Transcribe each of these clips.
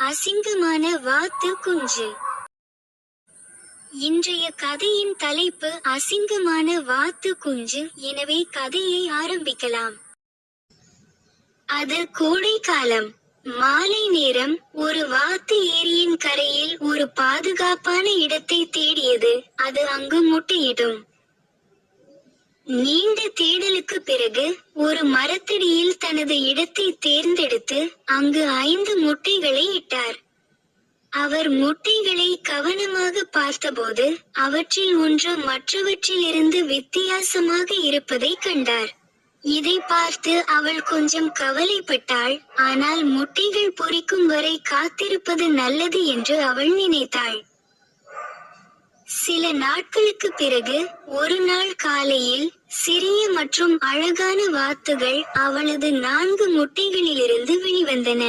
அசிங்கமான வாத்து குஞ்சு. இன்றைய கதையின் தலைப்பு அசிங்கமான வாத்து குஞ்சு. எனவே கதையை ஆரம்பிக்கலாம். அது கோடை காலம். மாலை நேரம். ஒரு வாத்து ஏரியின் கரையில் ஒரு பாதுகாப்பான இடத்தை தேடியது. அது அங்கு முட்டையிடும். நீண்ட தேடலுக்கு பிறகு ஒரு மரத்தடியில் தனது இடத்தை தேர்ந்தெடுத்து அங்கு 5 முட்டைகளை இட்டார். அவர் முட்டைகளை கவனமாக பார்த்தபோது அவற்றில் ஒன்று மற்றவற்றிலிருந்து வித்தியாசமாக இருப்பதை கண்டார். இதை பார்த்து அவள் கொஞ்சம் கவலைப்பட்டாள். ஆனால் முட்டைகள் பொரிக்கும் வரை காத்திருப்பது நல்லது என்று அவள் நினைத்தாள். சில நாட்களுக்கு பிறகு ஒரு நாள் காலையில் சிறிய மற்றும் அழகான வாத்துகள் அவளது 4 முட்டைகளிலிருந்து வெளிவந்தன.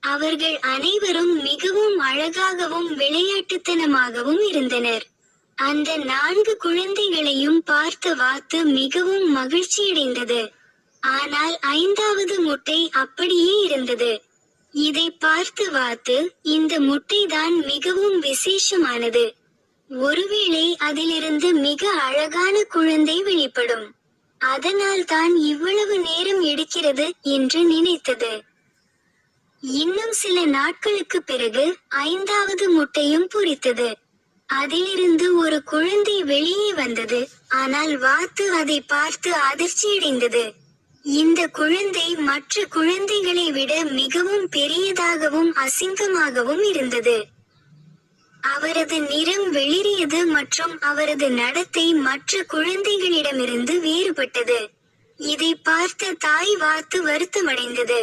அவர்கள் அனைவரும் மிகவும் அழகாகவும் விளையாட்டுத்தனமாகவும் இருந்தனர். அந்த 4 குழந்தைகளையும் பார்த்த வாத்து மிகவும் மகிழ்ச்சியடைந்தது. ஆனால் 5வது முட்டை அப்படியே இருந்தது. இதை பார்த்த வாத்து, இந்த முட்டைதான் மிகவும் விசேஷமானது. ஒருவேளை அதிலிருந்து மிக அழகான குழந்தை வெளிப்படும். அதனால் தான் இவ்வளவு நேரம் எடுக்கிறது என்று நினைத்தது. இன்னும் சில நாட்களுக்கு பிறகு 5வது முட்டையும் பொரித்தது. அதிலிருந்து ஒரு குழந்தை வெளியே வந்தது. ஆனால் வாத்து அதை பார்த்து அதிர்ச்சியடைந்தது. இந்த குழந்தை மற்ற குழந்தைகளை விட மிகவும் பெரியதாகவும் அசிங்கமாகவும் இருந்தது. அவரது நிறம் வெளிரியது மற்றும் அவரது நடத்தை மற்ற குழந்தைகளிடமிருந்து வேறுபட்டது. இதை பார்த்த தாய் வாத்து வருத்தமடைந்தது.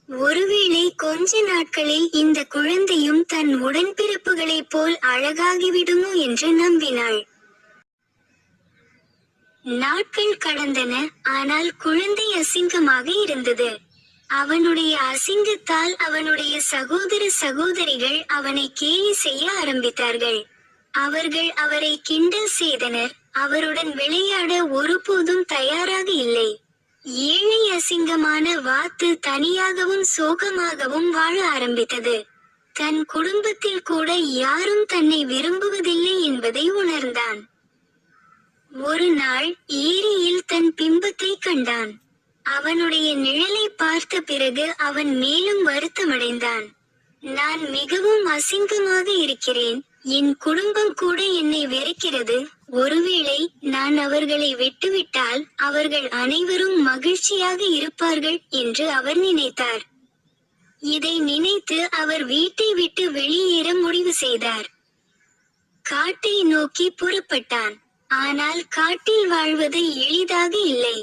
ஒருவேளை கொஞ்ச நாட்களில் இந்த குழந்தையும் தன் உடன்பிறப்புகளைப் போல் அழகாகிவிடுமோ என்று நம்பினாள். நாட்கள் கடந்தன. ஆனால் குழந்தை அசிங்கமாக இருந்தது. அவனுடைய அசிங்கத்தால் அவனுடைய சகோதர சகோதரிகள் அவனை கேலி செய்ய ஆரம்பித்தார்கள். அவர்கள் அவரை கிண்டல் செய்தனர். அவருடன் விளையாட ஒருபோதும் தயாராக இல்லை. ஏழை அசிங்கமான வாத்து தனியாகவும் சோகமாகவும் வாழ ஆரம்பித்தது. தன் குடும்பத்தில் கூட யாரும் தன்னை விரும்புவதில்லை என்பதை உணர்ந்தான். ஒரு நாள் ஏரியில் தன் பிம்பத்தை கண்டான். அவனுடைய நிழலை பார்த்த பிறகு அவன் மேலும் வருத்தமடைந்தான். நான் மிகவும் அசிங்கமாக இருக்கிறேன். என் குடும்பம் கூட என்னை வெறுக்கிறது. ஒருவேளை நான் அவர்களை விட்டுவிட்டால் அவர்கள் அனைவரும் மகிழ்ச்சியாக இருப்பார்கள் என்று அவர் நினைத்தார். இதை நினைத்து அவர் வீட்டை விட்டு வெளியேற முடிவு செய்தார். காட்டை நோக்கி புறப்பட்டான். ஆனால் காட்டில் வாழ்வது எளிதாக இல்லை.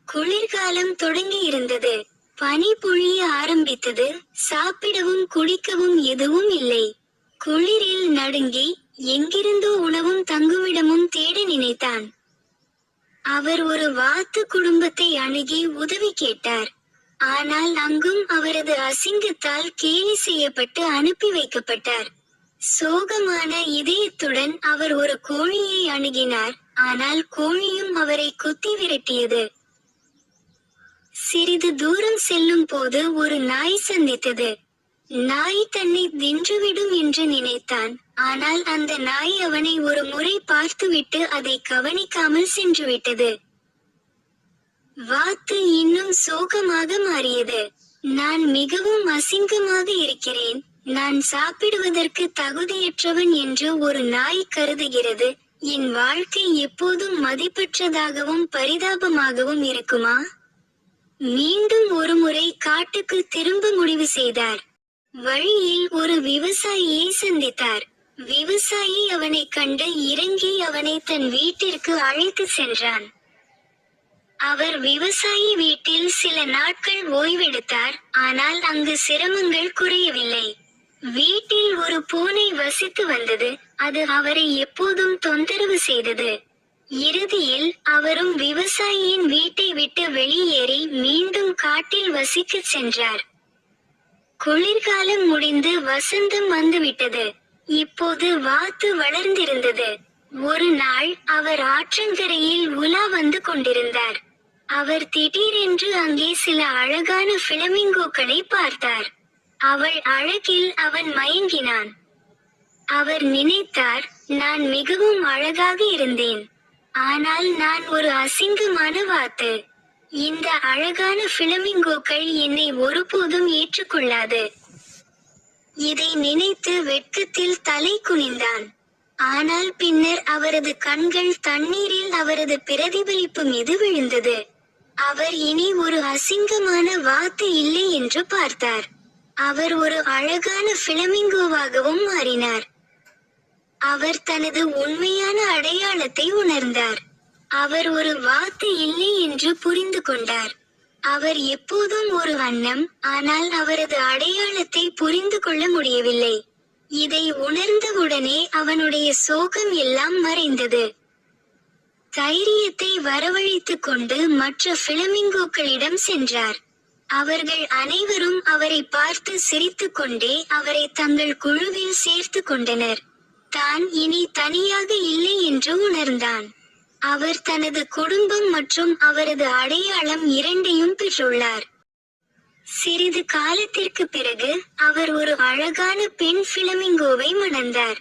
குளிர்காலம் தொடங்கி இருந்தது. பனி பொழிய ஆரம்பித்தது. சாப்பிடவும் குடிக்கவும் எதுவும் இல்லை. குளிரில் நடுங்கி எங்கிருந்தோ உணவும் தங்குமிடமும் தேட நினைத்தான். அவர் ஒரு வாத்து குடும்பத்தை அணுகி உதவி கேட்டார். ஆனால் அங்கும் அவரது அசிங்கத்தால் கேலி செய்யப்பட்டு அனுப்பி வைக்கப்பட்டார். சோகமான இதயத்துடன் அவர் ஒரு கோழியை அணுகினார். ஆனால் கோழியும் அவரை குத்தி விரட்டியது. சிறிது தூரம் செல்லும் போது ஒரு நாய் சந்தித்தது. நாய் தன்னை தின்றுவிடும் என்று நினைத்தான். ஆனால் அந்த நாய் அவனை ஒரு முறை பார்த்துவிட்டு அதை கவனிக்காமல் சென்றுவிட்டது. வாத்து இன்னும் சோகமாக மாறியது. நான் மிகவும் அசிங்கமாக இருக்கிறேன். நான் சாப்பிடுவதற்கு தகுதியற்றவன் என்று ஒரு நாய் கருதுகிறது. என் வாழ்க்கை எப்போதும் மதிப்பற்றதாகவும் பரிதாபமாகவும் இருக்குமா? மீண்டும் ஒருமுறை காட்டுக்கு திரும்ப முடிவு செய்தார். வழியில் ஒரு விவசாயியை சந்தித்தார். விவசாயி அவனை கண்டு இறங்கி அவனை தன் வீட்டிற்கு அழைத்து சென்றான். அவர் விவசாயி வீட்டில் சில நாட்கள் ஓய்வெடுத்தார். ஆனால் அங்கு சிரமங்கள் குறையவில்லை. வீட்டில் ஒரு பூனை வசித்து வந்தது. அது அவரை எப்போதும் தொந்தரவு செய்தது. இறுதியில் அவரும் விவசாயியின் வீட்டை விட்டு வெளியேறி மீண்டும் காட்டில் வசிக்கச் சென்றார். குளிர்காலம் முடிந்து வசந்தம் வந்துவிட்டது. இப்போது வாத்து வளர்ந்திருந்தது. ஒரு நாள் அவர் ஆற்றங்கரையில் உலா வந்து கொண்டிருந்தார். அவர் திடீரென்று அங்கே சில அழகான பிளமிங்கோக்களை பார்த்தார். அவள் அழகில் அவன் மயங்கினான். அவர் நினைத்தார், நான் மிகவும் அழகாக இருந்தேன். ஆனால் நான் ஒரு அசிங்கமான வாத்து. இந்த அழகான பிளமிங்கோக்கள் என்னை ஒருபோதும் ஏற்றுக்கொள்ளாது. இதை நினைத்து வெட்கத்தில் தலை குனிந்தான். ஆனால் பின்னர் அவரது கண்கள் தண்ணீரில் அவரது பிரதிபலிப்பு மீது விழுந்தது. அவர் இனி ஒரு அசிங்கமான வாத்து இல்லை என்று பார்த்தார். அவர் ஒரு அழகான பிளமிங்கோவாகவும் மாறினார். அவர் தனது உண்மையான அடையாளத்தை உணர்ந்தார். அவர் ஒரு வாத்து இல்லை என்று புரிந்து கொண்டார். அவர் எப்போதும் ஒரு வண்ணம், ஆனால் அவரது அடையாளத்தை புரிந்து கொள்ள முடியவில்லை. இதை உணர்ந்தவுடனே அவனுடைய சோகம் எல்லாம் மறைந்தது. தைரியத்தை வரவழைத்துக் கொண்டு மற்ற பிளமிங்கோக்களிடம் சென்றார். அவர்கள் அனைவரும் அவரை பார்த்து சிரித்துக் கொண்டே அவரை தங்கள் குழுவில் சேர்த்து கொண்டனர். தான் இனி தனியாக இல்லை என்று உணர்ந்தான். அவர் தனது குடும்பம் மற்றும் அவரது அடையாளம் இரண்டையும் பெற்றுள்ளார். சிறிது காலத்திற்கு பிறகு அவர் ஒரு அழகான பெண் பிளமிங்கோவை மணந்தார்.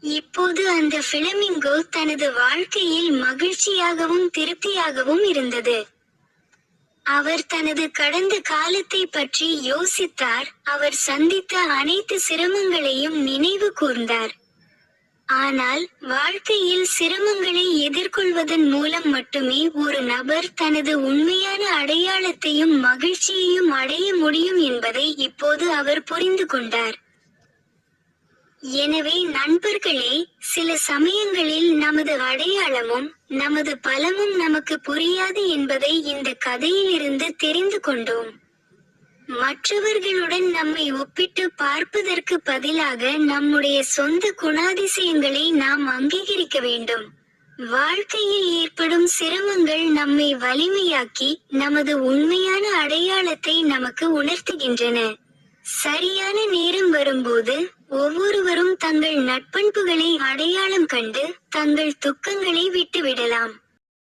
இப்போது அந்த பிளமிங்கோ தனது வாழ்க்கையில் மகிழ்ச்சியாகவும் திருப்தியாகவும் இருந்தது. அவர் தனது கடந்த காலத்தை பற்றி யோசித்தார். அவர் சந்தித்த அனைத்து சிரமங்களையும் நினைவு கூர்ந்தார். ஆனால் வாழ்க்கையில் சிரமங்களை எதிர்கொள்வதன் மூலம் மட்டுமே ஒரு நபர் தனது உண்மையான அடையாளத்தையும் மகிழ்ச்சியையும் அடைய முடியும் என்பதை இப்போது அவர் புரிந்து கொண்டார். எனவே நண்பர்களே, சில சமயங்களில் நமது அடையாளமும் நமது பலமும் நமக்கு புரியாது என்பதை இந்த கதையிலிருந்து தெரிந்து கொண்டோம். மற்றவர்களுடன் நம்மை ஒப்பிட்டு பார்ப்பதற்கு பதிலாக நம்முடைய சொந்த குணாதிசயங்களை நாம் அங்கீகரிக்க வேண்டும். வாழ்க்கையில் ஏற்படும் சிரமங்கள் நம்மை வலிமையாக்கி நமது உண்மையான அடையாளத்தை நமக்கு உணர்த்துகின்றன. சரியான நேரம் வரும்போது ஒவ்வொருவரும் தங்கள் நற்பண்புகளை அடையாளம் கண்டு தங்கள் துக்கங்களை விட்டுவிடலாம்.